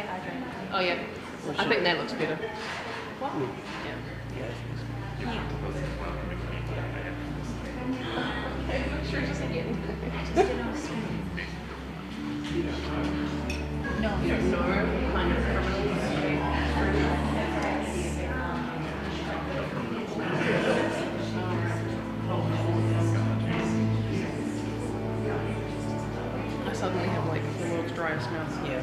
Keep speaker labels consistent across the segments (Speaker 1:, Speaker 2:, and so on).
Speaker 1: stay hydrated.
Speaker 2: Oh yeah, I think that looks better. What? Yeah.
Speaker 1: Yeah.
Speaker 2: Okay, sure, just again.
Speaker 1: Just get on screen. No.
Speaker 2: No, kind of criminals. I suddenly have like the world's driest mouth.
Speaker 3: Yeah.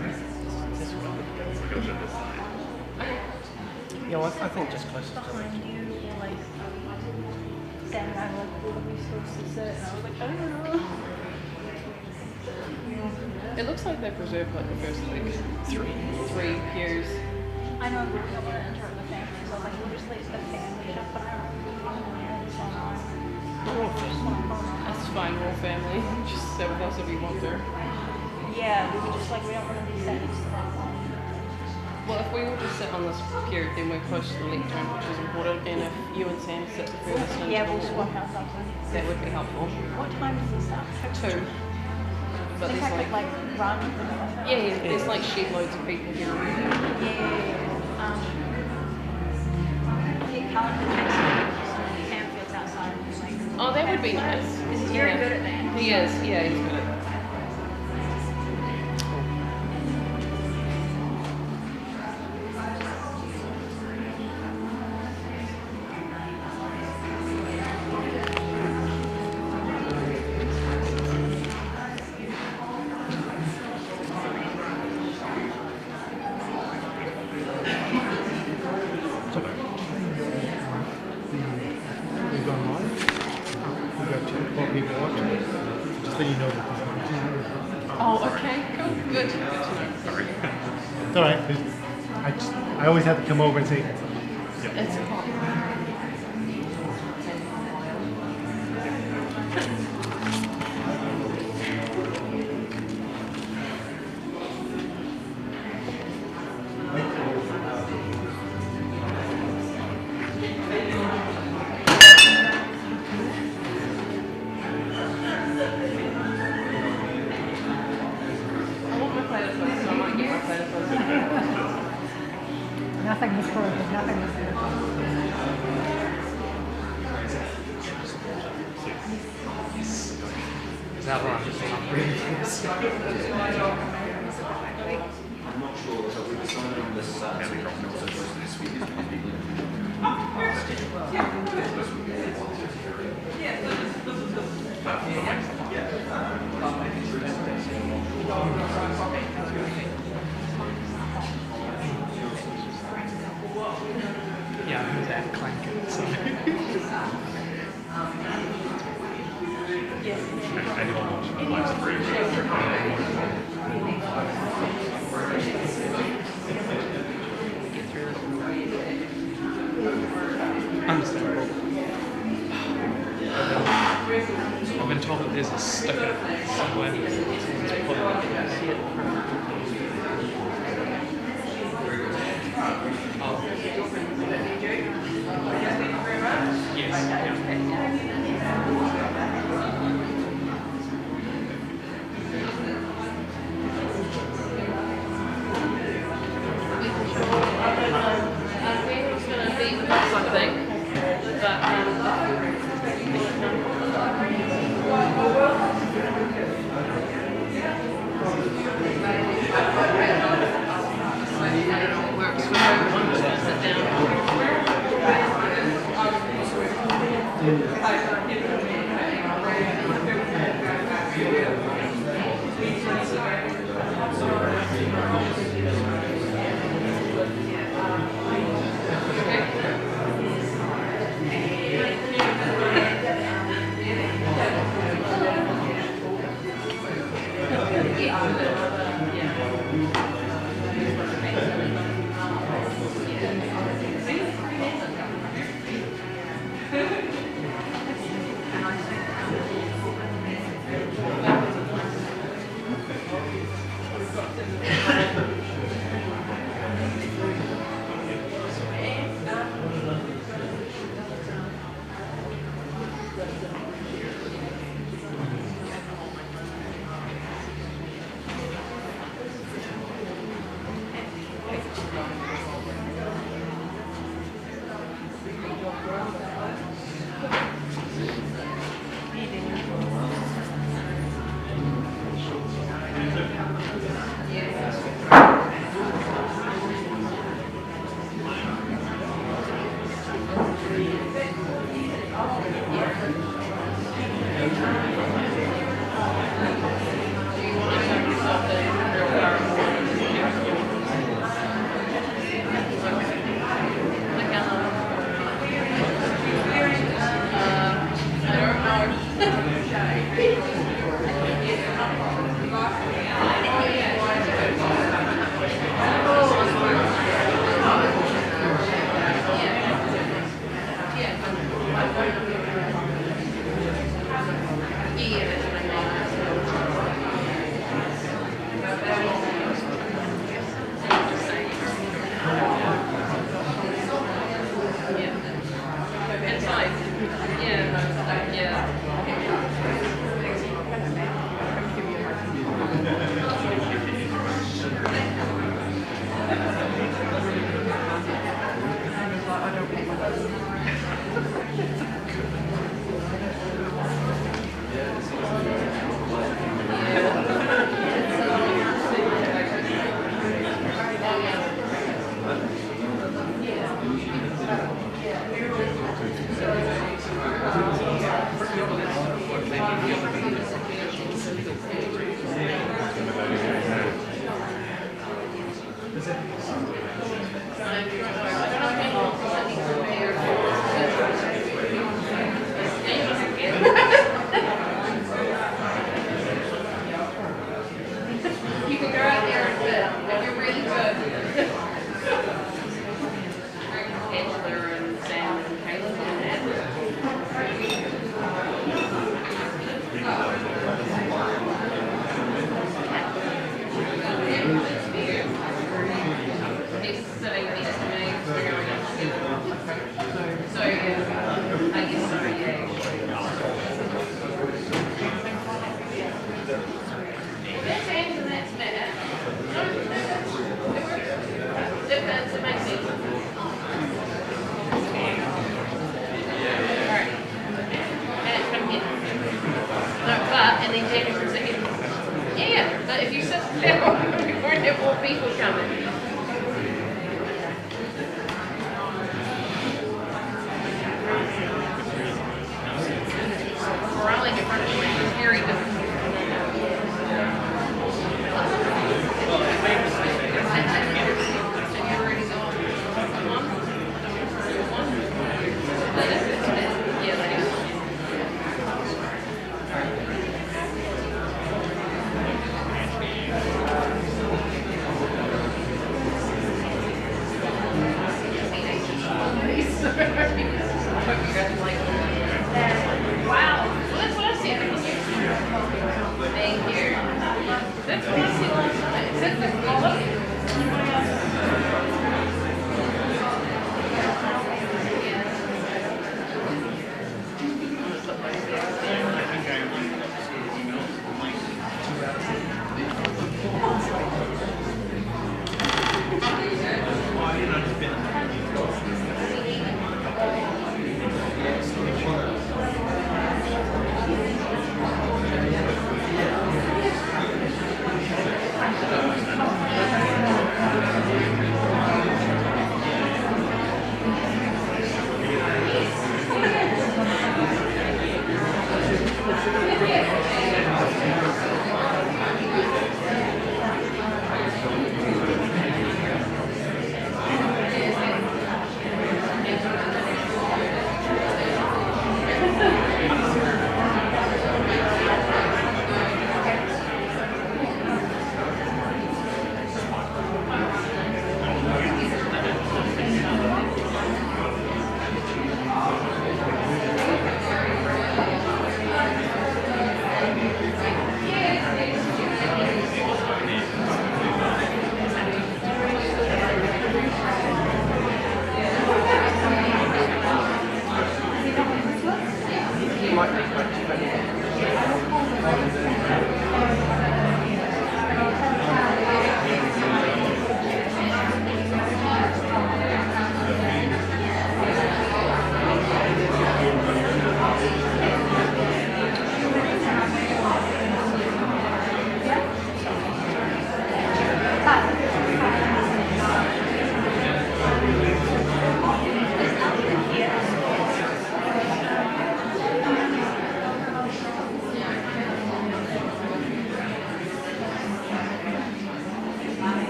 Speaker 3: Yeah, well, I think just closer to
Speaker 1: Behind you, or like standing around like all of you supposed to sit, and I was like, I don't know.
Speaker 2: It looks like they preserved like the first like three pews.
Speaker 1: I know we don't want to interrupt the family, so I was like, we'll just let the family shop, but I don't really want to.
Speaker 2: That's fine, we're all family. Just sit with us if you want to.
Speaker 1: Yeah, we were just like, we don't want to be sat next to that one.
Speaker 2: Well, if we all just sit on this pew, then we're close to the lectern, which is important. And if you and Sam sit the furthest in,
Speaker 1: Yeah, we'll swap out something.
Speaker 2: that would be helpful.
Speaker 1: What time does it start?
Speaker 2: 2. But
Speaker 1: I think
Speaker 2: there's
Speaker 1: I could
Speaker 2: like,
Speaker 1: run.
Speaker 2: yeah, there's like shed loads of people here.
Speaker 1: Yeah. Campfield's outside. Like,
Speaker 2: Oh, that would be nice.
Speaker 1: He's very good at that.
Speaker 2: He is, yeah, he's good at that. Oh, okay, cool, good.
Speaker 4: Sorry.
Speaker 5: It's all right. I always have to come over and say,
Speaker 2: It's hot.
Speaker 6: Nothing was recorded, nothing was recorded.
Speaker 3: Is that right?
Speaker 7: I'm not sure, so we decided on this this week is
Speaker 3: Yeah, I heard that clanking. So.
Speaker 4: Anyone watching live stream?
Speaker 3: Understandable. I've been told that there's a sticker somewhere. It's probably yes.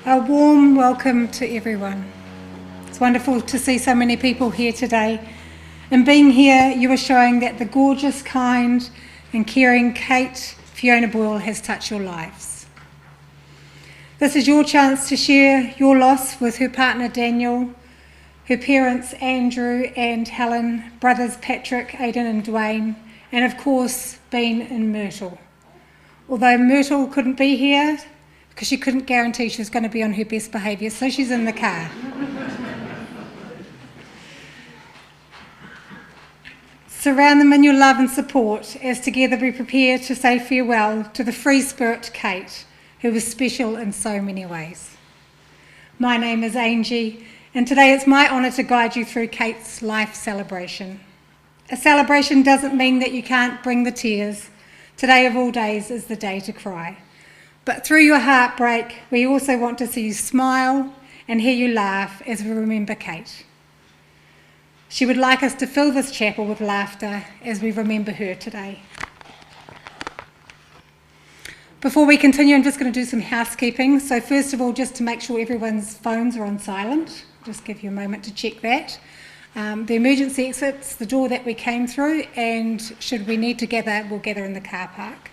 Speaker 6: A warm welcome to everyone. It's wonderful to see so many people here today. And being here, you are showing that the gorgeous, kind and caring Kate Fiona Boyle has touched your lives. This is your chance to share your loss with her partner Daniel, her parents Andrew and Helen, brothers Patrick, Aidan and Dwayne, and of course Bean and Myrtle. Although Myrtle couldn't be here, because she couldn't guarantee she was going to be on her best behaviour, so she's in the car. Surround them in your love and support as together we prepare to say farewell to the free spirit Kate, who was special in so many ways. My name is Angie, and today it's my honour to guide you through Kate's life celebration. A celebration doesn't mean that you can't bring the tears. Today of all days is the day to cry. But through your heartbreak, we also want to see you smile and hear you laugh as we remember Kate. She would like us to fill this chapel with laughter as we remember her today. Before we continue, I'm just going to do some housekeeping. So first of all, just to make sure everyone's phones are on silent, just give you a moment to check that. The emergency exit's the door that we came through, and should we need to gather, we'll gather in the car park.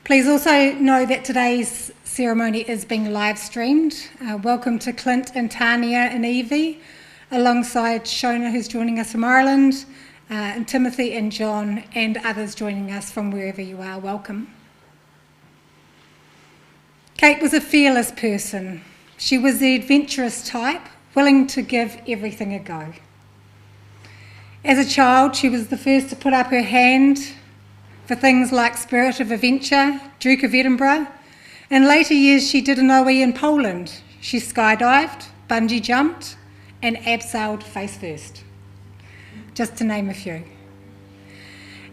Speaker 6: Please also know that today's ceremony is being live streamed. Welcome to Clint and Tania and Evie, alongside Shona, who's joining us from Ireland, and Timothy and John and others joining us from wherever you are, welcome. Kate was a fearless person. She was the adventurous type, willing to give everything a go. As a child, she was the first to put up her hand for things like Spirit of Adventure, Duke of Edinburgh. In later years, she did an OE in Poland. She skydived, bungee jumped, and abseiled face first, just to name a few.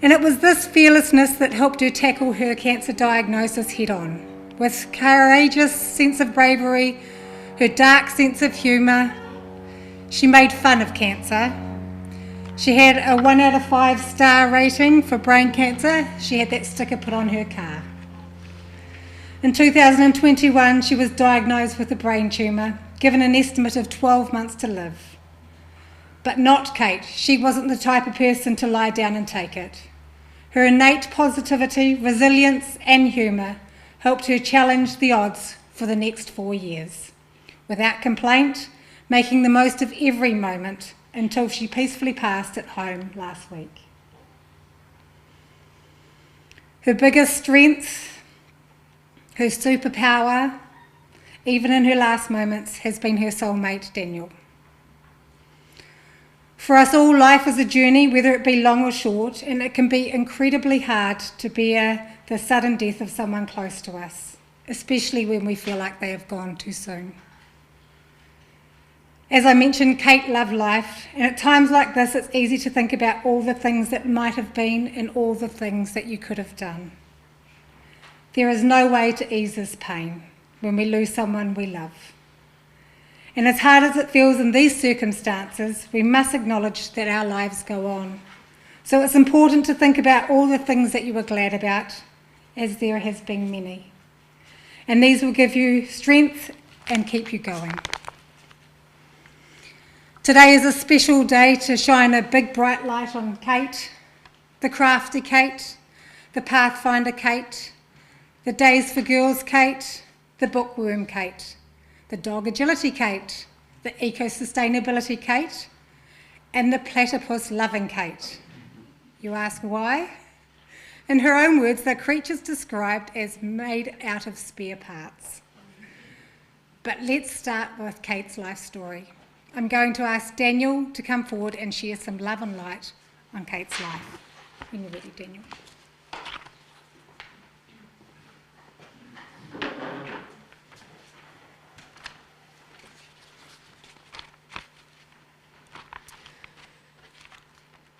Speaker 6: And it was this fearlessness that helped her tackle her cancer diagnosis head on. With courageous sense of bravery, her dark sense of humour, she made fun of cancer. She had a 1 out of 5 star rating for brain cancer. She had that sticker put on her car. In 2021, she was diagnosed with a brain tumour, given an estimate of 12 months to live. But not Kate. She wasn't the type of person to lie down and take it. Her innate positivity, resilience and humour helped her challenge the odds for the next 4 years, without complaint, making the most of every moment until she peacefully passed at home last week. Her biggest strength, her superpower, even in her last moments, has been her soulmate, Daniel. For us all, life is a journey, whether it be long or short, and it can be incredibly hard to bear the sudden death of someone close to us, especially when we feel like they have gone too soon. As I mentioned, Kate loved life, and at times like this, it's easy to think about all the things that might have been and all the things that you could have done. There is no way to ease this pain when we lose someone we love. And as hard as it feels in these circumstances, we must acknowledge that our lives go on. So it's important to think about all the things that you were glad about, as there has been many. And these will give you strength and keep you going. Today is a special day to shine a big bright light on Kate, the crafty Kate, the Pathfinder Kate, the Days for Girls Kate, the Bookworm Kate, the Dog Agility Kate, the Eco-Sustainability Kate, and the Platypus Loving Kate. You ask why? In her own words, they're creatures described as made out of spare parts. But let's start with Kate's life story. I'm going to ask Daniel to come forward and share some love and light on Kate's life. When you're ready, Daniel.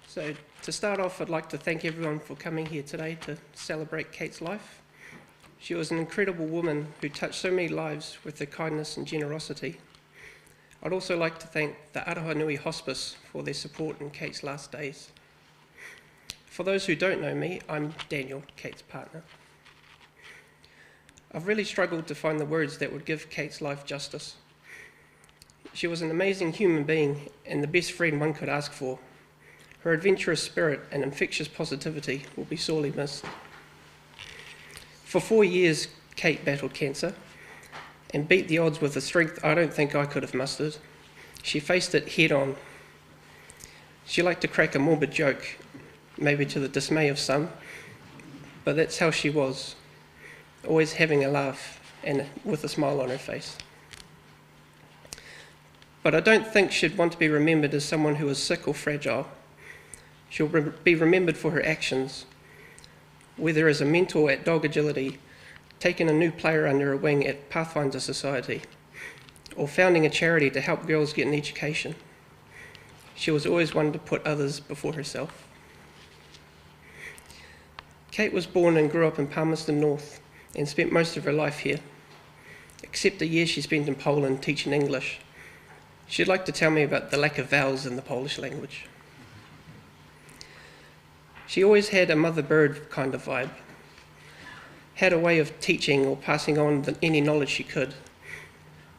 Speaker 8: So to start off, I'd like to thank everyone for coming here today to celebrate Kate's life. She was an incredible woman who touched so many lives with her kindness and generosity. I'd also like to thank the Arahanui Hospice for their support in Kate's last days. For those who don't know me, I'm Daniel, Kate's partner. I've really struggled to find the words that would give Kate's life justice. She was an amazing human being and the best friend one could ask for. Her adventurous spirit and infectious positivity will be sorely missed. For 4 years, Kate battled cancer and beat the odds with a strength I don't think I could have mustered. She faced it head on. She liked to crack a morbid joke, maybe to the dismay of some, but that's how she was, always having a laugh and with a smile on her face. But I don't think she'd want to be remembered as someone who was sick or fragile. She'll be remembered for her actions, whether as a mentor at Dog Agility, taking a new player under her wing at Pathfinder Society, or founding a charity to help girls get an education. She was always one to put others before herself. Kate was born and grew up in Palmerston North and spent most of her life here, except a year she spent in Poland teaching English. She'd like to tell me about the lack of vowels in the Polish language. She always had a mother bird kind of vibe, had a way of teaching or passing on any knowledge she could,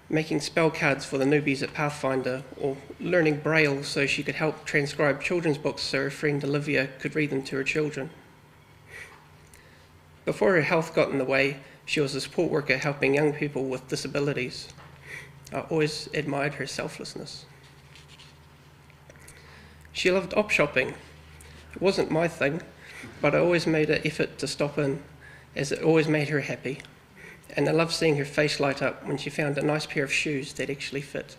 Speaker 8: making spell cards for the newbies at Pathfinder, or learning Braille so she could help transcribe children's books so her friend Olivia could read them to her children. Before her health got in the way, she was a support worker helping young people with disabilities. I always admired her selflessness. She loved op shopping, It wasn't my thing, but I always made an effort to stop in, as it always made her happy. And I loved seeing her face light up when she found a nice pair of shoes that actually fit.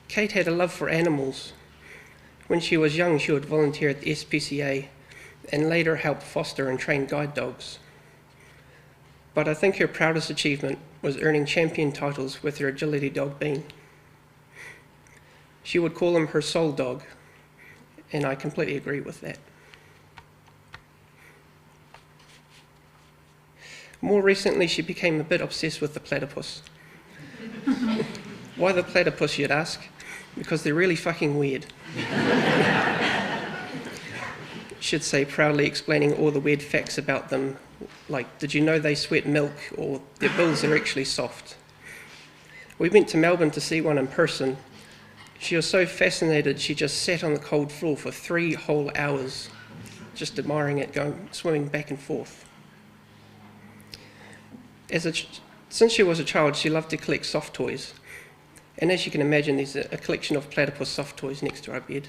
Speaker 8: Kate had a love for animals. When she was young, she would volunteer at the SPCA and later help foster and train guide dogs. But I think her proudest achievement was earning champion titles with her agility dog Bean. She would call him her soul dog, and I completely agree with that. More recently, she became a bit obsessed with the platypus. Why the platypus, you'd ask? Because they're really fucking weird. Should say, proudly explaining all the weird facts about them, like, did you know they sweat milk, or their bills are actually soft? We went to Melbourne to see one in person. She was so fascinated, she just sat on the cold floor for 3 whole hours, just admiring it, swimming back and forth. Since she was a child, she loved to collect soft toys. And as you can imagine, there's a collection of platypus soft toys next to our bed.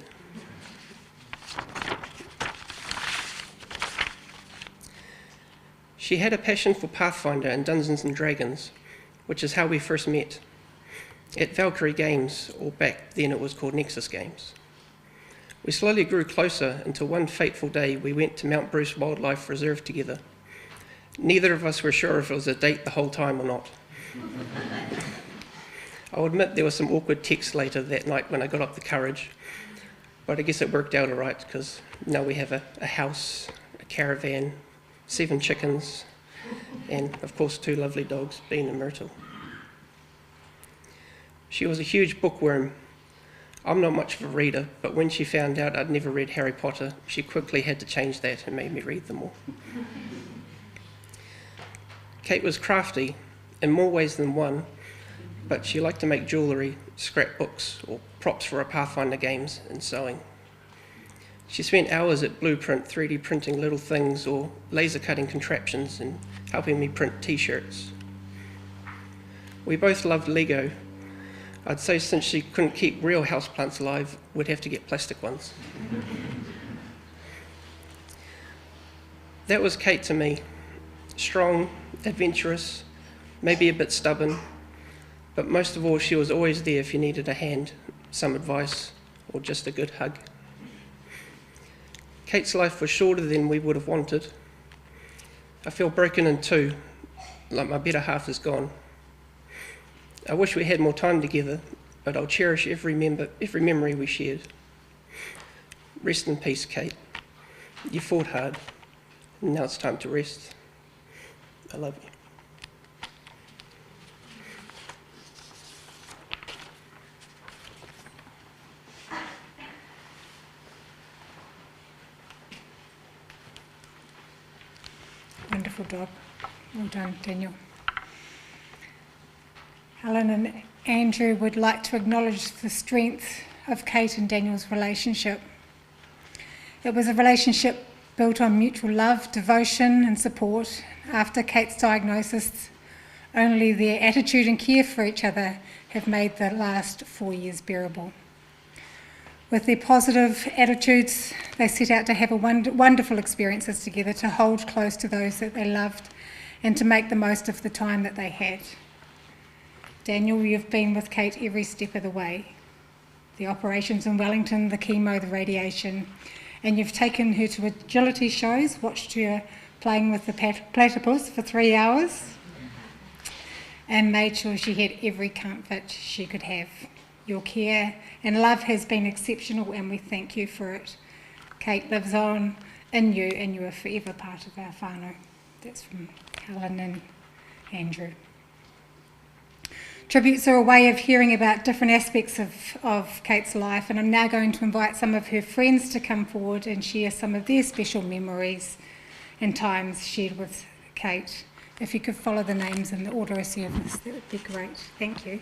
Speaker 8: She had a passion for Pathfinder and Dungeons and Dragons, which is how we first met, at Valkyrie Games, or back then it was called Nexus Games. We slowly grew closer until one fateful day we went to Mount Bruce Wildlife Reserve together. Neither of us were sure if it was a date the whole time or not. I'll admit there was some awkward texts later that night when I got up the courage, but I guess it worked out all right because now we have a house, a caravan, 7 chickens, and of course 2 lovely dogs, Bean and Myrtle. She was a huge bookworm. I'm not much of a reader, but when she found out I'd never read Harry Potter, she quickly had to change that and made me read them all. Kate was crafty in more ways than one, but she liked to make jewellery, scrapbooks, or props for our Pathfinder games, and sewing. She spent hours at Blueprint 3D printing little things or laser cutting contraptions and helping me print t-shirts. We both loved Lego. I'd say since she couldn't keep real houseplants alive, we'd have to get plastic ones. That was Kate to me. Strong, adventurous, maybe a bit stubborn, but most of all, she was always there if you needed a hand, some advice, or just a good hug. Kate's life was shorter than we would have wanted. I feel broken in 2, like my better half is gone. I wish we had more time together, but I'll cherish every memory we shared. Rest in peace, Kate. You fought hard, and now it's time to rest. I love you.
Speaker 6: Wonderful job. Well done, Daniel. Helen and Andrew would like to acknowledge the strength of Kate and Daniel's relationship. It was a relationship built on mutual love, devotion and support. After Kate's diagnosis, only their attitude and care for each other have made the last 4 years bearable. With their positive attitudes, they set out to have wonderful experiences together, to hold close to those that they loved and to make the most of the time that they had. Daniel, you've been with Kate every step of the way. The operations in Wellington, the chemo, the radiation, and you've taken her to agility shows, watched her playing with the platypus for 3 hours, and made sure she had every comfort she could have. Your care and love has been exceptional, and we thank you for it. Kate lives on in you, and you are forever part of our whānau. That's from Helen and Andrew. Tributes are a way of hearing about different aspects of Kate's life, and I'm now going to invite some of her friends to come forward and share some of their special memories and times shared with Kate. If you could follow the names in the order of service, that would be great. Thank you.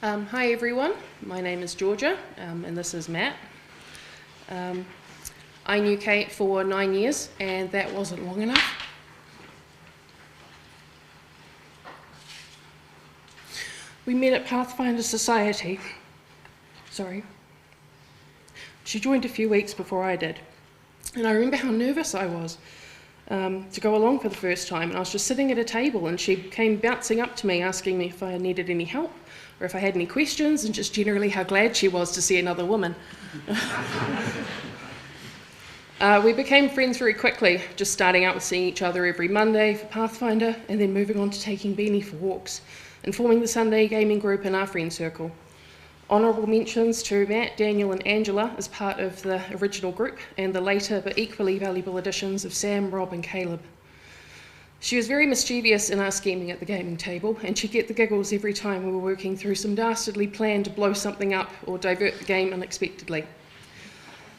Speaker 2: Hi everyone, my name is Georgia and this is Matt. I knew Kate for 9 years, and that wasn't long enough. We met at Pathfinder Society. Sorry. She joined a few weeks before I did. And I remember how nervous I was to go along for the first time. And I was just sitting at a table, and she came bouncing up to me, asking me if I needed any help or if I had any questions, and just generally how glad she was to see another woman. We became friends very quickly, just starting out with seeing each other every Monday for Pathfinder, and then moving on to taking Beanie for walks, and forming the Sunday gaming group in our friend circle. Honourable mentions to Matt, Daniel and Angela as part of the original group, and the later but equally valuable additions of Sam, Rob and Caleb. She was very mischievous in our scheming at the gaming table, and she'd get the giggles every time we were working through some dastardly plan to blow something up or divert the game unexpectedly.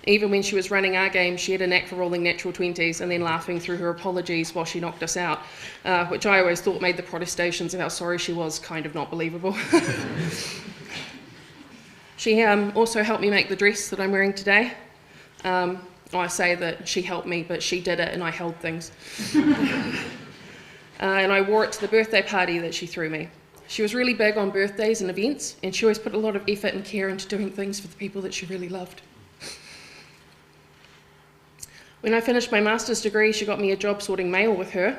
Speaker 2: Even when she was running our game, she had a knack for rolling natural 20s and then laughing through her apologies while she knocked us out, which I always thought made the protestations of how sorry she was kind of not believable. She also helped me make the dress that I'm wearing today. I say that she helped me, but she did it and I held things. And I wore it to the birthday party that she threw me. She was really big on birthdays and events, and she always put a lot of effort and care into doing things for the people that she really loved. When I finished my master's degree, she got me a job sorting mail with her,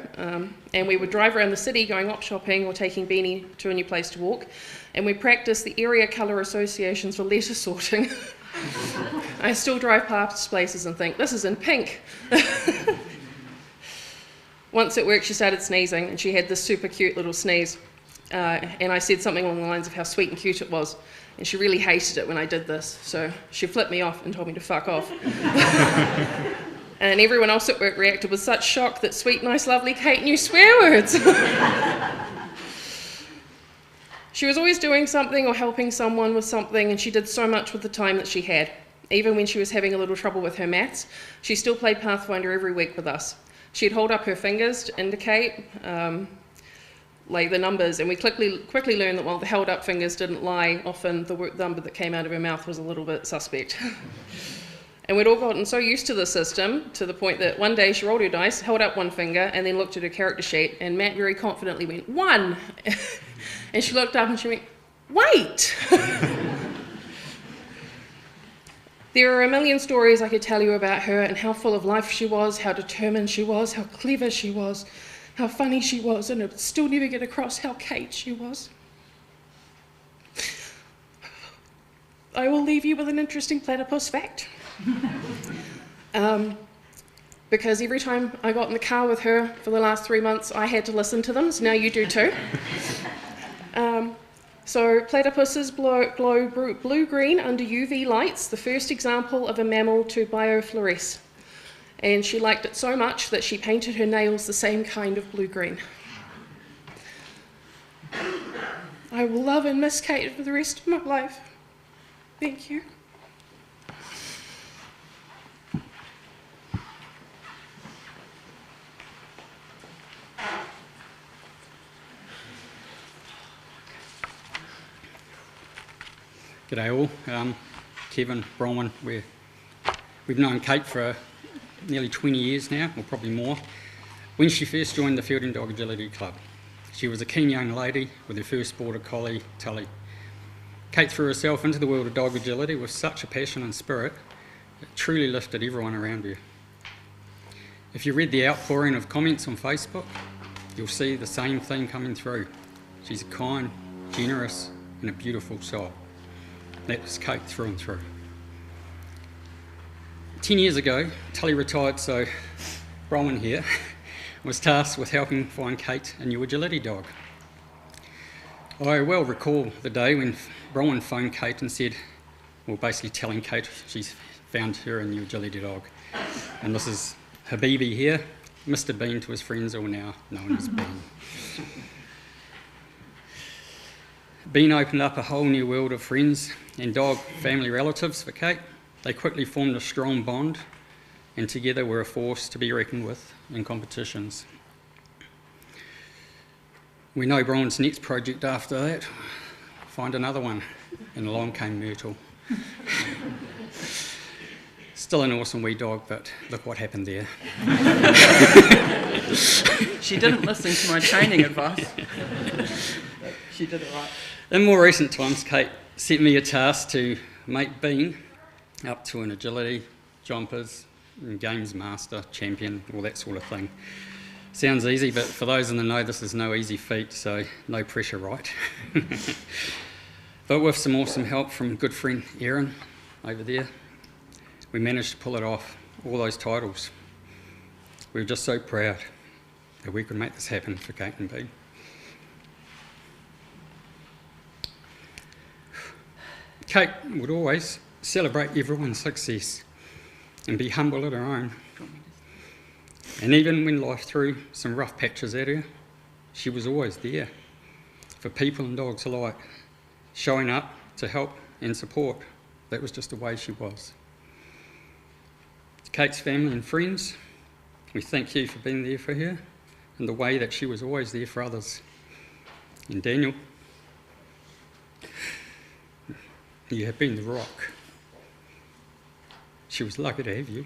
Speaker 2: and we would drive around the city going op shopping or taking Beanie to a new place to walk, and we practiced the area colour associations for letter sorting. I still drive past places and think, this is in pink. Once at work, she started sneezing, and she had this super cute little sneeze, and I said something along the lines of how sweet and cute it was, and she really hated it when I did this, so she flipped me off and told me to fuck off. And everyone else at work reacted with such shock that sweet, nice, lovely Kate knew swear words. She was always doing something or helping someone with something, and she did so much with the time that she had. Even when she was having a little trouble with her maths, she still played Pathfinder every week with us. She'd hold up her fingers to indicate like the numbers, and we quickly learned that while the held up fingers didn't lie, often the number that came out of her mouth was a little bit suspect. And we'd all gotten so used to the system, to the point that one day she rolled her dice, held up one finger, and then looked at her character sheet, and Matt very confidently went, 1! And she looked up and she went, wait! There are a million stories I could tell you about her and how full of life she was, how determined she was, how clever she was, how funny she was, and it would still never get across how Kate she was. I will leave you with an interesting platypus fact. Because every time I got in the car with her for the last 3 months, I had to listen to them, so now you do too. So platypuses glow blue-green under UV lights, the first example of a mammal to biofluoresce. And she liked it so much that she painted her nails the same kind of blue-green. I will love and miss Kate for the rest of my life. Thank you.
Speaker 9: G'day all, Kevin, Brman. We've known Kate for nearly 20 years now, or probably more. When she first joined the Fielding Dog Agility Club, she was a keen young lady with her first border collie, Tully. Kate threw herself into the world of dog agility with such a passion and spirit, it truly lifted everyone around her. If you read the outpouring of comments on Facebook, you'll see the same theme coming through. She's a kind, generous, and a beautiful soul. That's Kate through and through. 10 years ago, Tully retired, so Brman here was tasked with helping find Kate a new agility dog. I well recall the day when Brman phoned Kate and said, well, basically telling Kate she's found her a new agility dog. And this is Habibi here, Mr. Bean to his friends, all now known as Bean. Bean opened up a whole new world of friends and dog family relatives for Kate. They quickly formed a strong bond, and together were a force to be reckoned with in competitions. We know Brman's next project after that, find another one, and along came Myrtle. It's Still an awesome wee dog, but look what happened there.
Speaker 8: She didn't listen to my training advice. She did it right.
Speaker 9: In more recent times, Kate set me a task to make Bean up to an agility, jumpers, and games master, champion, all that sort of thing. Sounds easy, but for those in the know, this is no easy feat, so no pressure, right? But with some awesome help from good friend Erin over there, we managed to pull it off, all those titles. We were just so proud that we could make this happen for Kate and Bean. Kate would always celebrate everyone's success and be humble at her own. And even when life threw some rough patches at her, she was always there for people and dogs alike, showing up to help and support. That was just the way she was. Kate's family and friends, we thank you for being there for her and the way that she was always there for others. And Daniel, you have been the rock. She was lucky to have you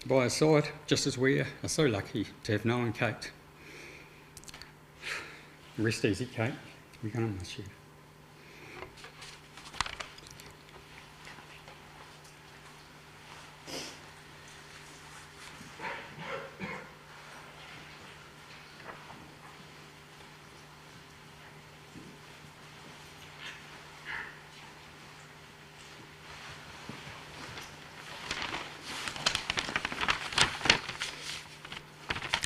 Speaker 9: by her side, just as we are so lucky to have known Kate. Rest easy, Kate. We're going to miss you.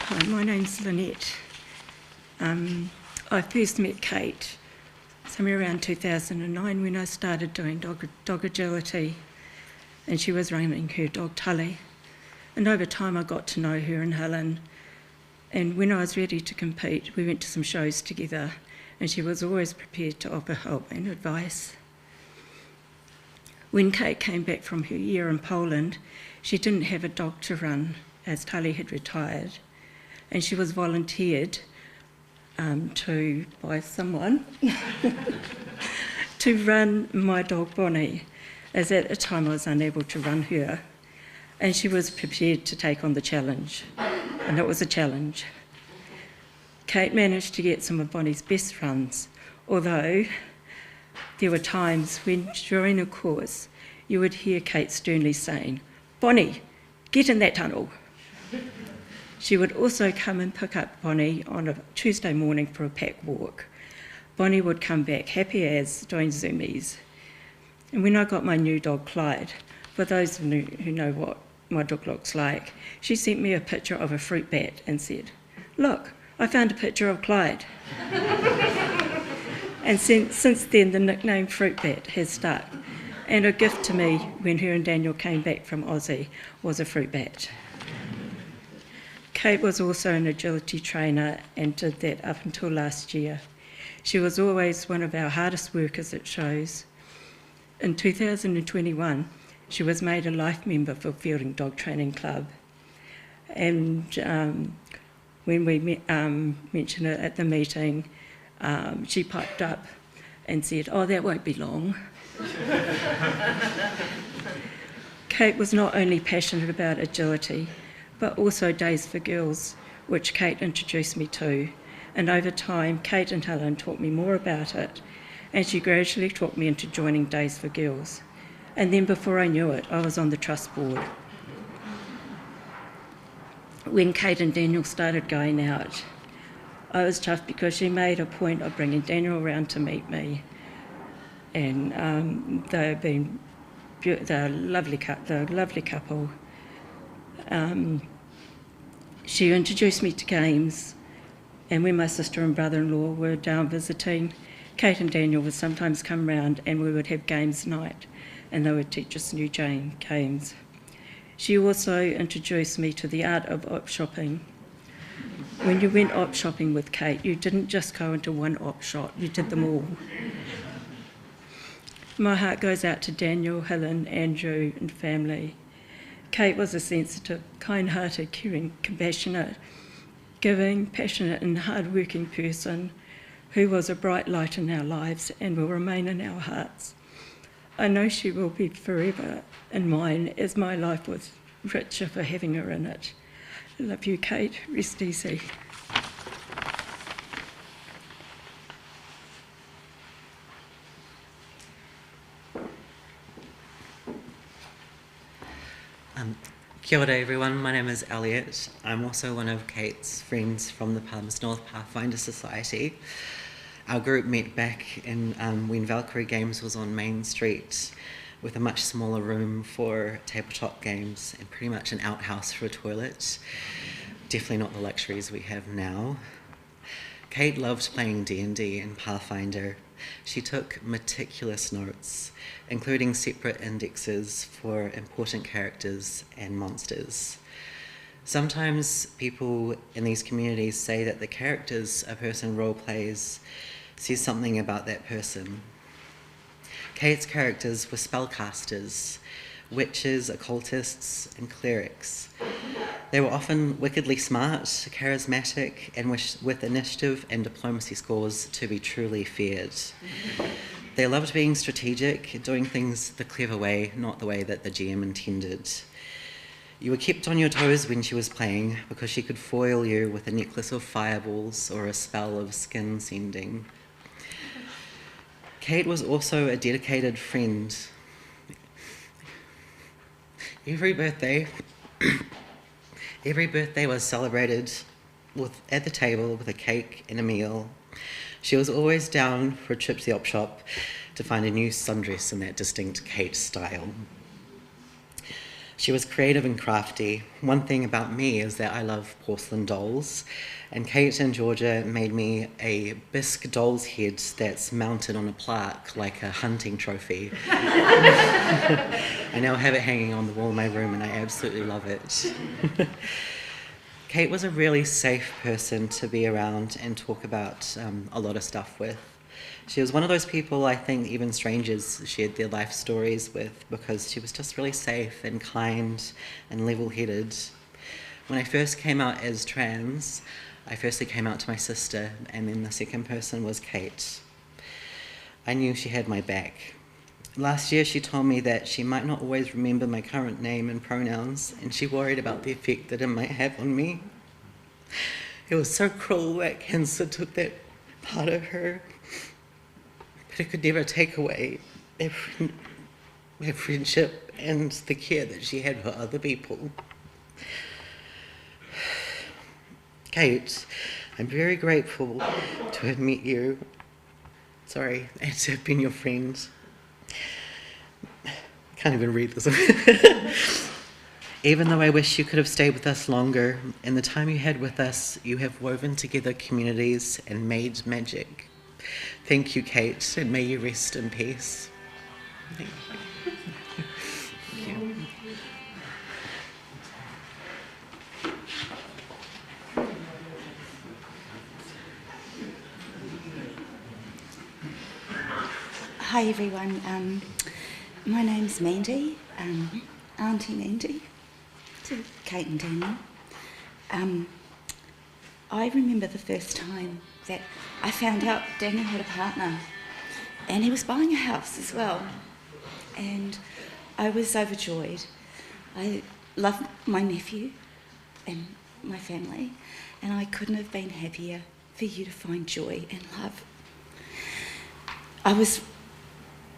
Speaker 10: Hi, my name's Lynette. I first met Kate somewhere around 2009 when I started doing dog agility, and she was running her dog Tully. And over time I got to know her and Helen, and when I was ready to compete we went to some shows together, and she was always prepared to offer help and advice. When Kate came back from her year in Poland, she didn't have a dog to run as Tully had retired, and she was volunteered by someone to run my dog Bonnie, as at the time I was unable to run her, and she was prepared to take on the challenge, and it was a challenge. Kate managed to get some of Bonnie's best runs, although there were times when during a course you would hear Kate sternly saying, "Bonnie, get in that tunnel." She would also come and pick up Bonnie on a Tuesday morning for a pack walk. Bonnie would come back happy as doing zoomies. And when I got my new dog Clyde, for those who know what my dog looks like, she sent me a picture of a fruit bat and said, "Look, I found a picture of Clyde." And since then the nickname Fruit Bat has stuck. And a gift to me when her and Daniel came back from Aussie was a fruit bat. Kate was also an agility trainer and did that up until last year. She was always one of our hardest workers at shows. In 2021, she was made a life member for Fielding Dog Training Club. And when we mentioned it at the meeting, she piped up and said, "Oh, that won't be long." Kate was not only passionate about agility, but also Days for Girls, which Kate introduced me to. And over time, Kate and Helen taught me more about it, and she gradually talked me into joining Days for Girls. And then before I knew it, I was on the trust board. When Kate and Daniel started going out, I was tough because she made a point of bringing Daniel around to meet me. And they're a lovely couple. She introduced me to games, and when my sister and brother-in-law were down visiting, Kate and Daniel would sometimes come round and we would have games night, and they would teach us new games. She also introduced me to the art of op shopping. When you went op shopping with Kate, you didn't just go into one op shop, you did them all. My heart goes out to Daniel, Helen, Andrew and family. Kate was a sensitive, kind-hearted, caring, compassionate, giving, passionate and hard-working person who was a bright light in our lives and will remain in our hearts. I know she will be forever in mine, as my life was richer for having her in it. I love you, Kate. Rest easy.
Speaker 11: Kia ora everyone, my name is Elliot. I'm also one of Kate's friends from the Palms North Pathfinder Society. Our group met back in when Valkyrie Games was on Main Street with a much smaller room for tabletop games and pretty much an outhouse for a toilet. Definitely not the luxuries we have now. Kate loved playing D&D and Pathfinder. She took meticulous notes, including separate indexes for important characters and monsters. Sometimes people in these communities say that the characters a person roleplays says something about that person. Kate's characters were spellcasters, witches, occultists, and clerics. They were often wickedly smart, charismatic, and with initiative and diplomacy scores to be truly feared. They loved being strategic, doing things the clever way, not the way that the GM intended. You were kept on your toes when she was playing because she could foil you with a necklace of fireballs or a spell of skin sending. Kate was also a dedicated friend. Every birthday was celebrated at the table with a cake and a meal. She was always down for a trip to the op shop to find a new sundress in that distinct Kate style. She was creative and crafty. One thing about me is that I love porcelain dolls, and Kate and Georgia made me a bisque doll's head that's mounted on a plaque like a hunting trophy. I now have it hanging on the wall in my room and I absolutely love it. Kate was a really safe person to be around and talk about a lot of stuff with. She was one of those people I think even strangers shared their life stories with because she was just really safe and kind and level-headed. When I first came out as trans, I firstly came out to my sister, and then the second person was Kate. I knew she had my back. Last year she told me that she might not always remember my current name and pronouns, and she worried about the effect that it might have on me. It was so cruel that cancer took that part of her, but it could never take away her friendship and the care that she had for other people. Kate, I'm very grateful to have met you. Sorry, and to have been your friend. Can't even read this. Even though I wish you could have stayed with us longer, in the time you had with us, you have woven together communities and made magic. Thank you, Kate, and may you rest in peace. Thank you.
Speaker 12: Hi everyone, my name's Mandy, Auntie Mandy to Kate and Daniel. I remember the first time that I found out Daniel had a partner and he was buying a house as well, and I was overjoyed. I love my nephew and my family, and I couldn't have been happier for you to find joy and love. I was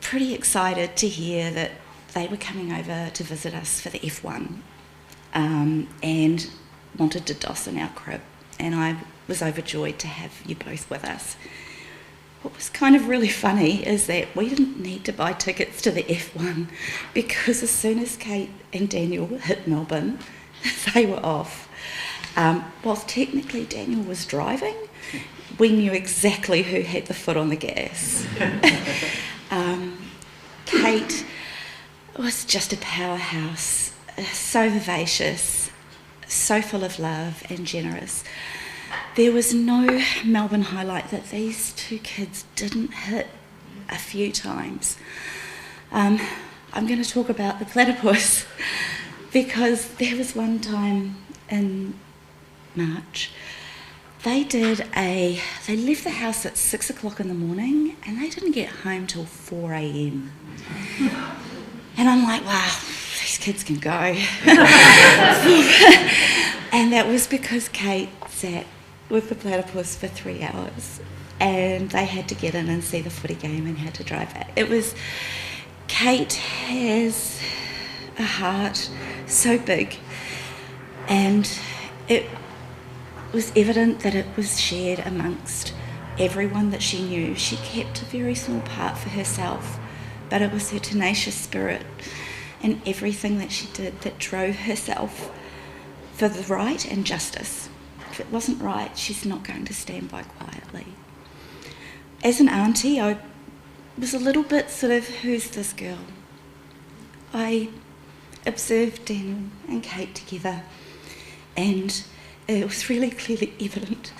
Speaker 12: pretty excited to hear that they were coming over to visit us for the F1 and wanted to doss in our crib, and I was overjoyed to have you both with us. What was kind of really funny is that we didn't need to buy tickets to the F1 because as soon as Kate and Daniel hit Melbourne, they were off. Whilst technically Daniel was driving, we knew exactly who had the foot on the gas. Kate was just a powerhouse, so vivacious, so full of love and generous. There was no Melbourne highlight that these two kids didn't hit a few times. I'm going to talk about the platypus because there was one time in March They left the house at 6 o'clock in the morning and they didn't get home till 4 a.m. And I'm like, wow, these kids can go. And that was because Kate sat with the platypus for 3 hours and they had to get in and see the footy game and had to drive back. Kate has a heart so big, and it was evident that it was shared amongst everyone that she knew. She kept a very small part for herself, but it was her tenacious spirit and everything that she did that drove herself for the right and justice. If it wasn't right, she's not going to stand by quietly. As an auntie, I was a little bit sort of, who's this girl? I observed Daniel and Kate together, and it was really clearly evident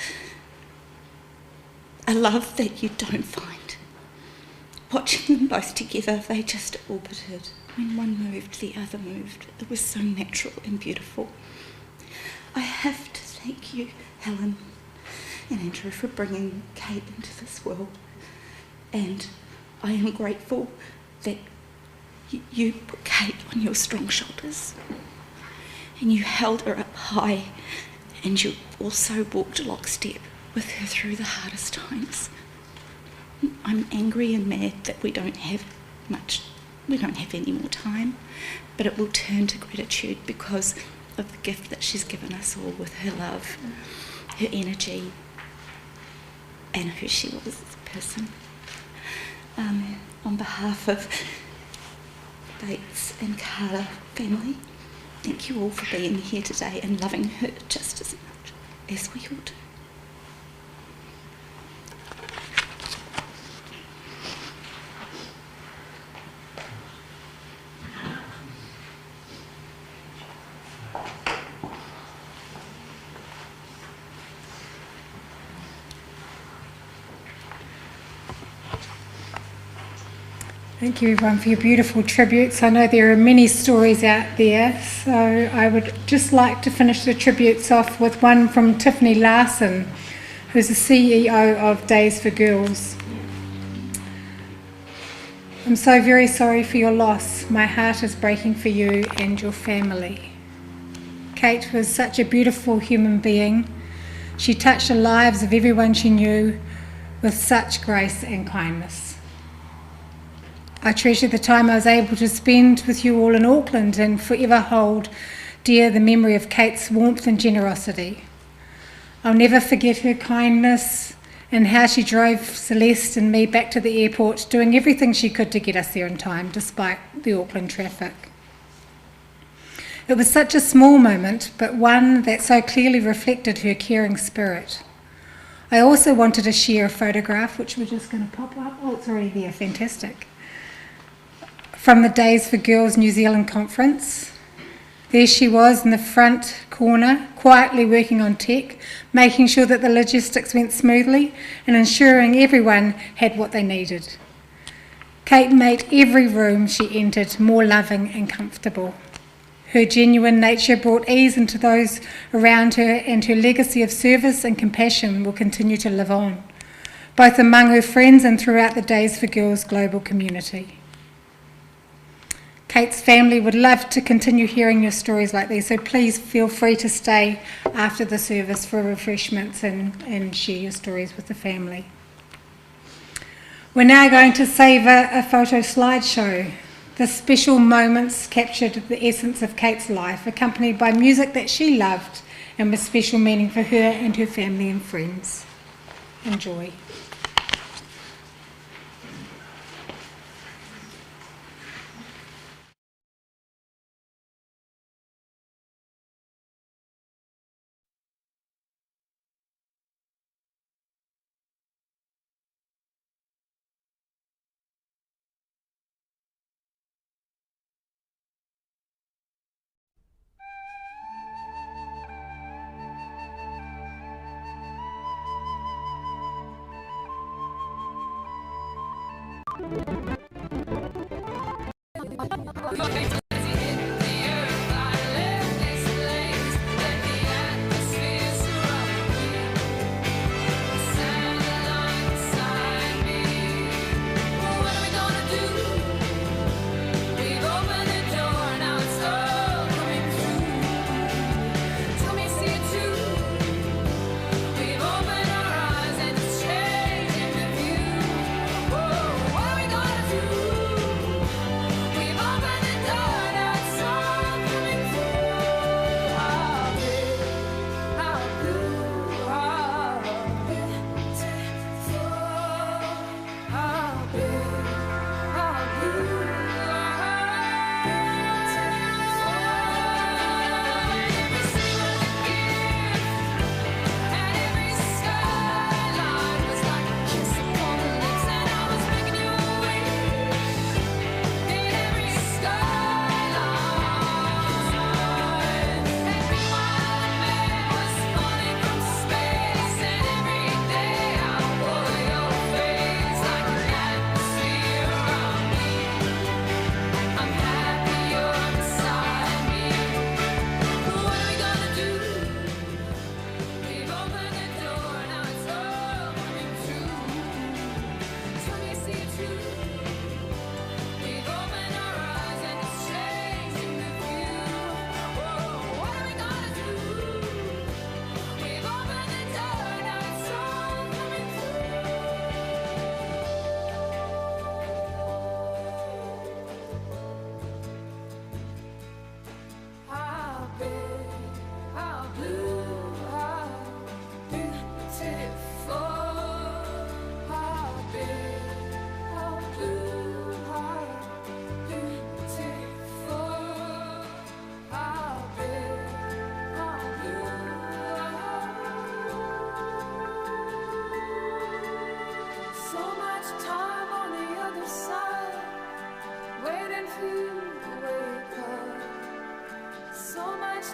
Speaker 12: a love that you don't find. Watching them both together, they just orbited. When one moved, the other moved. It was so natural and beautiful. I have to thank you, Helen and Andrew, for bringing Kate into this world, and I am grateful that you put Kate on your strong shoulders and you held her up high, and you also walked lockstep with her through the hardest times. I'm angry and mad that we don't have any more time, but it will turn to gratitude because of the gift that she's given us all with her love, her energy, and who she was as a person. On behalf of Bates and Carter family, thank you all for being here today and loving her just as much as we all do.
Speaker 6: Thank you everyone for your beautiful tributes. I know there are many stories out there, so I would just like to finish the tributes off with one from Tiffany Len, who's the CEO of Days for Girls. I'm so very sorry for your loss. My heart is breaking for you and your family. Kate was such a beautiful human being. She touched the lives of everyone she knew with such grace and kindness. I treasure the time I was able to spend with you all in Auckland and forever hold dear the memory of Kate's warmth and generosity. I'll never forget her kindness and how she drove Celeste and me back to the airport, doing everything she could to get us there in time, despite the Auckland traffic. It was such a small moment, but one that so clearly reflected her caring spirit. I also wanted to share a photograph, which we're just going to pop up. Oh, it's already there, fantastic. From the Days for Girls New Zealand conference. There she was in the front corner, quietly working on tech, making sure that the logistics went smoothly and ensuring everyone had what they needed. Kate made every room she entered more loving and comfortable. Her genuine nature brought ease into those around her, and her legacy of service and compassion will continue to live on, both among her friends and throughout the Days for Girls global community. Kate's family would love to continue hearing your stories like these, so please feel free to stay after the service for refreshments and share your stories with the family. We're now going to savour a photo slideshow. The special moments captured the essence of Kate's life, accompanied by music that she loved and with special meaning for her and her family and friends. Enjoy.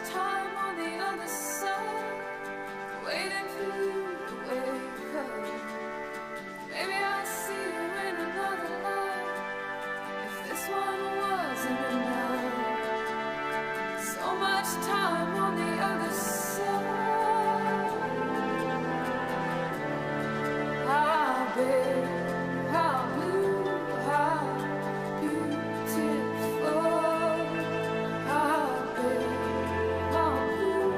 Speaker 13: time on the other side, waiting for you to wake up. Maybe I'll see you in another life, if this one wasn't enough. So much time on the other side. How big, how blue, how beautiful. How big, how blue,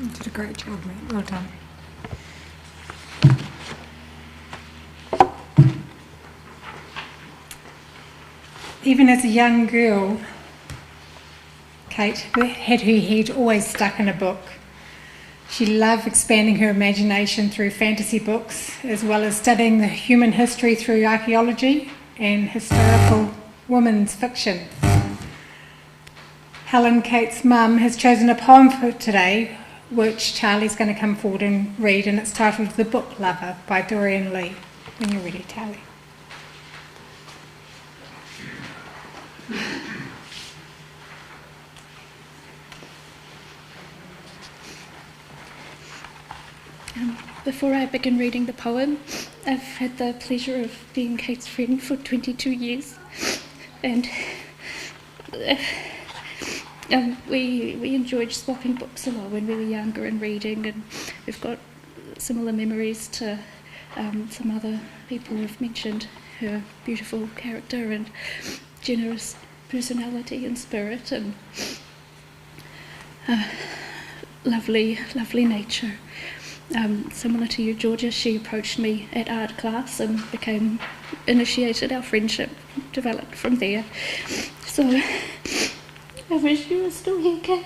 Speaker 6: You did a great job, mate. Well done. Even as a young girl, Kate had her head always stuck in a book. She loved expanding her imagination through fantasy books, as well as studying the human history through archaeology and historical women's fiction. Helen, Kate's mum, has chosen a poem for today, which Charlie's going to come forward and read, and it's titled The Book Lover by Dorian Lee. When you're ready, Charlie.
Speaker 1: Before I begin reading the poem, I've had the pleasure of being Kate's friend for 22 years, and we enjoyed swapping books a lot when we were younger and reading, and we've got similar memories to some other people who've mentioned her beautiful character and generous personality and spirit and lovely nature. Similar to you, Georgia, she approached me at art class and initiated our friendship, developed from there. So I wish you were still here, Kate.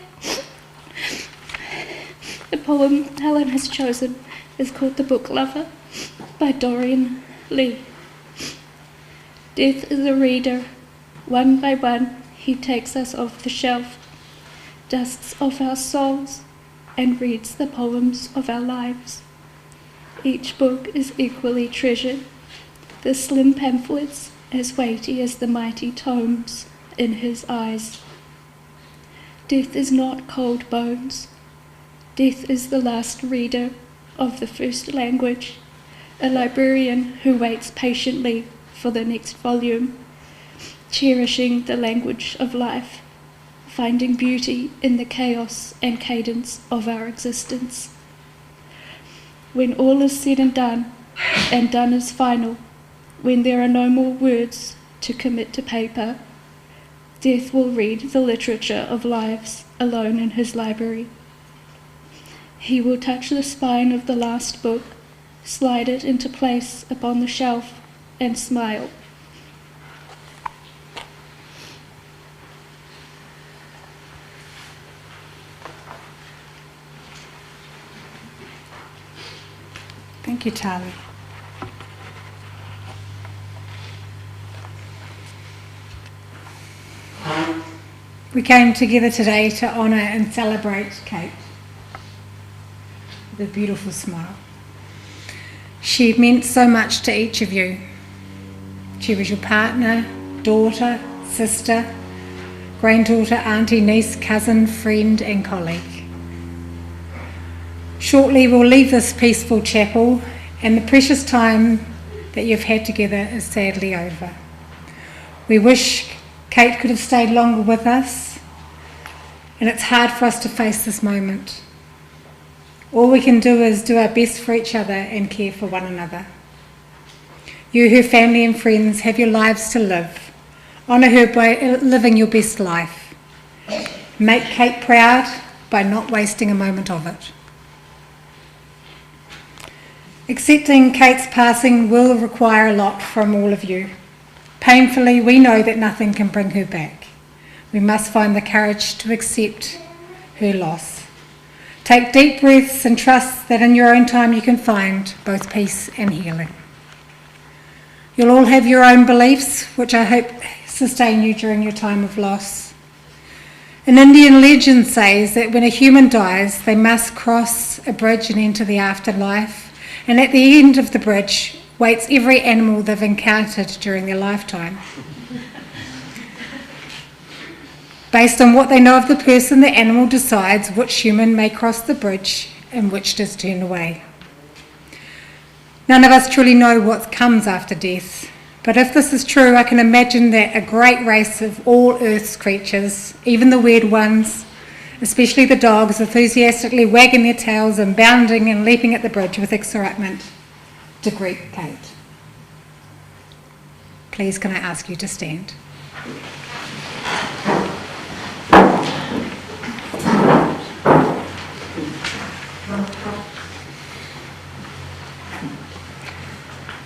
Speaker 1: The poem Helen has chosen is called The Book Lover by Dorian Lee. Death is a reader. One by one, he takes us off the shelf, dusts off our souls, and reads the poems of our lives. Each book is equally treasured, the slim pamphlets as weighty as the mighty tomes in his eyes. Death is not cold bones. Death is the last reader of the first language, a librarian who waits patiently for the next volume, cherishing the language of life, finding beauty in the chaos and cadence of our existence. When all is said and done is final, when there are no more words to commit to paper, Death will read the literature of lives alone in his library. He will touch the spine of the last book, slide it into place upon the shelf, and smile.
Speaker 6: Thank you, Tali. We came together today to honour and celebrate Kate with a beautiful smile. She meant so much to each of you. She was your partner, daughter, sister, granddaughter, auntie, niece, cousin, friend and colleague. Shortly we'll leave this peaceful chapel and the precious time that you've had together is sadly over. We wish Kate could have stayed longer with us, and it's hard for us to face this moment. All we can do is do our best for each other and care for one another. You, her family and friends, have your lives to live. Honour her by living your best life. Make Kate proud by not wasting a moment of it. Accepting Kate's passing will require a lot from all of you. Painfully, we know that nothing can bring her back. We must find the courage to accept her loss. Take deep breaths and trust that in your own time you can find both peace and healing. You'll all have your own beliefs, which I hope sustain you during your time of loss. An Indian legend says that when a human dies, they must cross a bridge and enter the afterlife, and at the end of the bridge waits every animal they've encountered during their lifetime. Based on what they know of the person, the animal decides which human may cross the bridge and which does turn away. None of us truly know what comes after death, but if this is true, I can imagine that a great race of all Earth's creatures, even the weird ones, especially the dogs, enthusiastically wagging their tails and bounding and leaping at the bridge with excitement to greet Kate. Please, can I ask you to stand?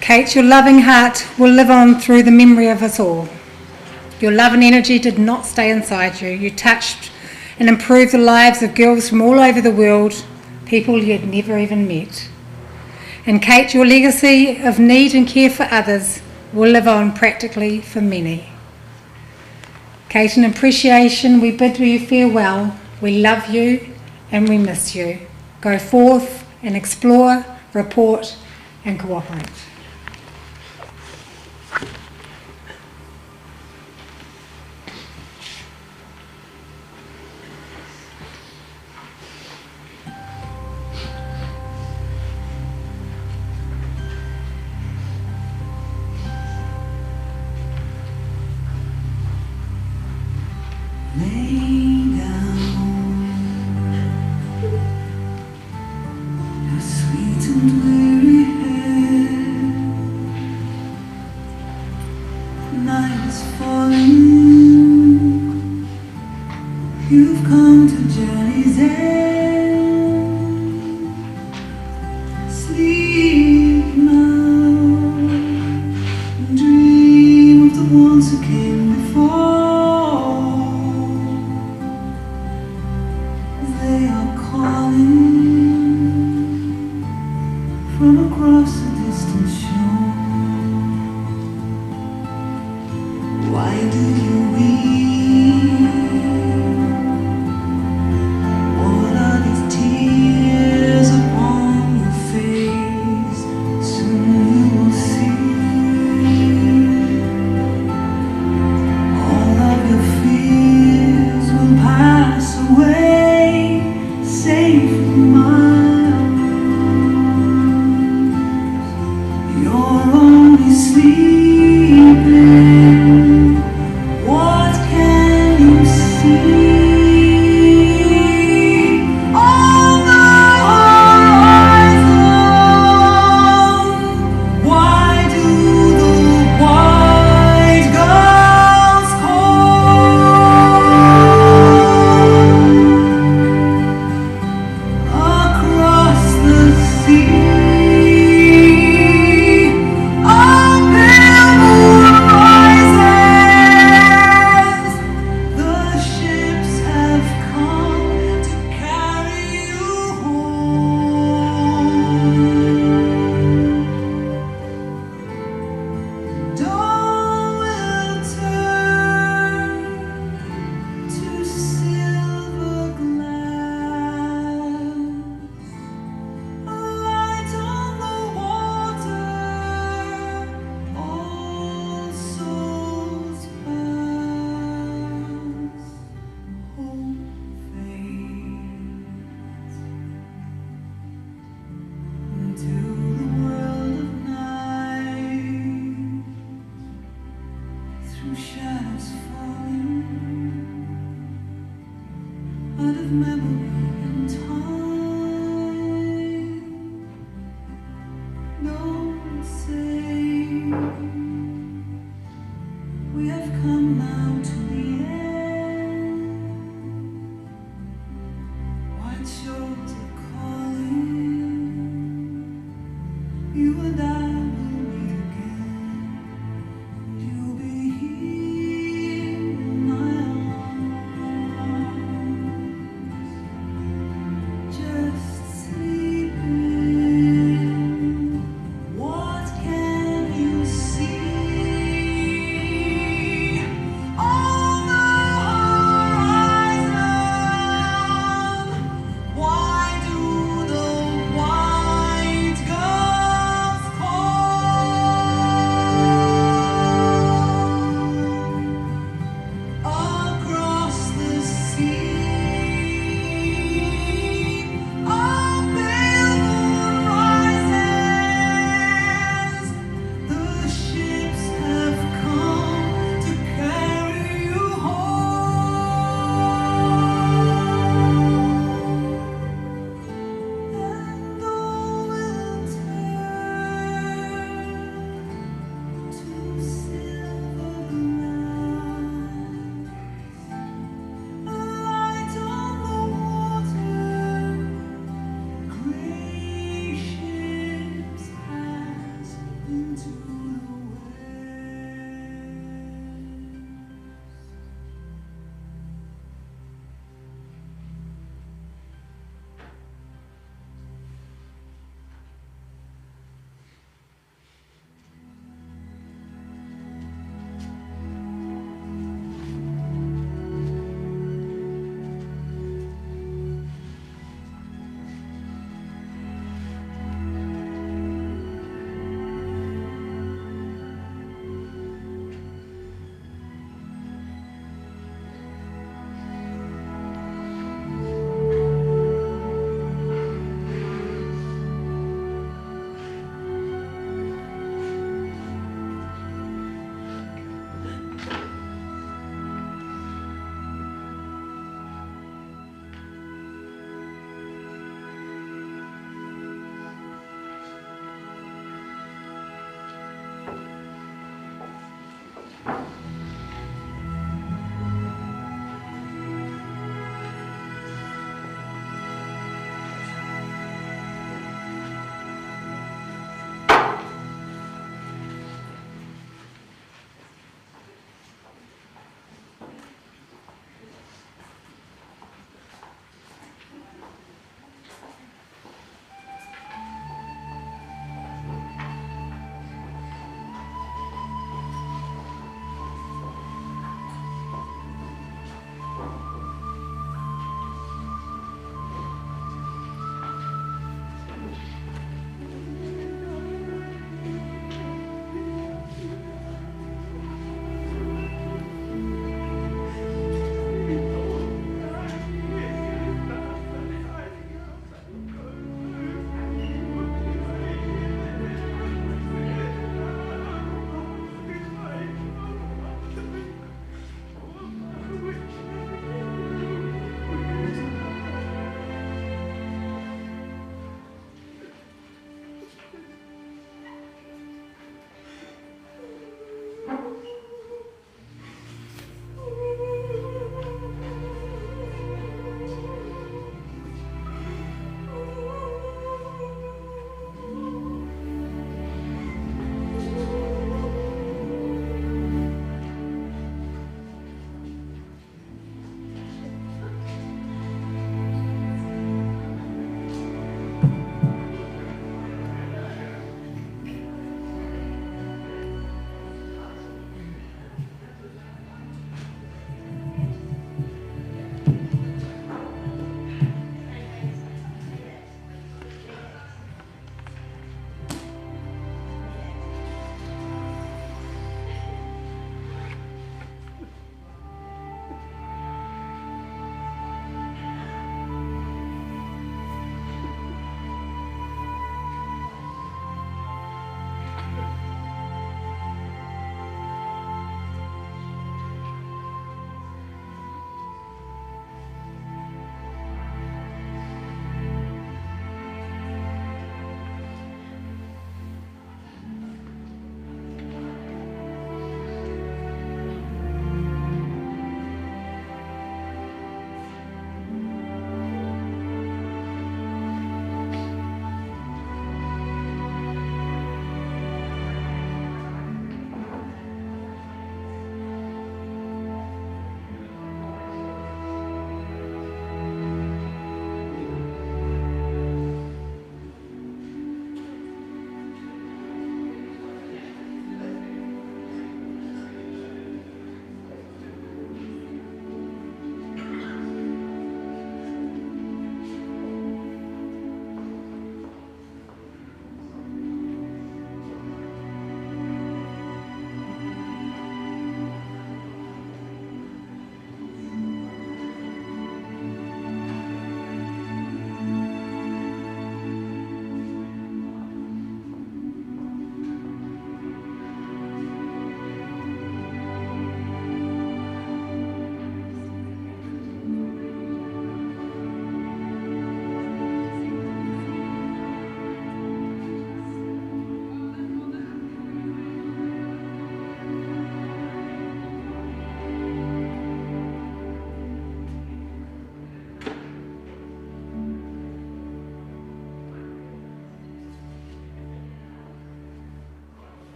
Speaker 6: Kate, your loving heart will live on through the memory of us all. Your love and energy did not stay inside you. You touched and improved the lives of girls from all over the world, people you had never even met. And Kate, your legacy of need and care for others will live on practically for many. Kate, in appreciation, we bid you farewell. We love you and we miss you. Go forth and explore, report and cooperate.
Speaker 14: Lay down your sweet and weary head. Night is falling. You've come to journey's end. Sleep now and dream of the ones who came before. They are calling from across a distant shore. Why do you weep? What are these tears upon your face? You and I.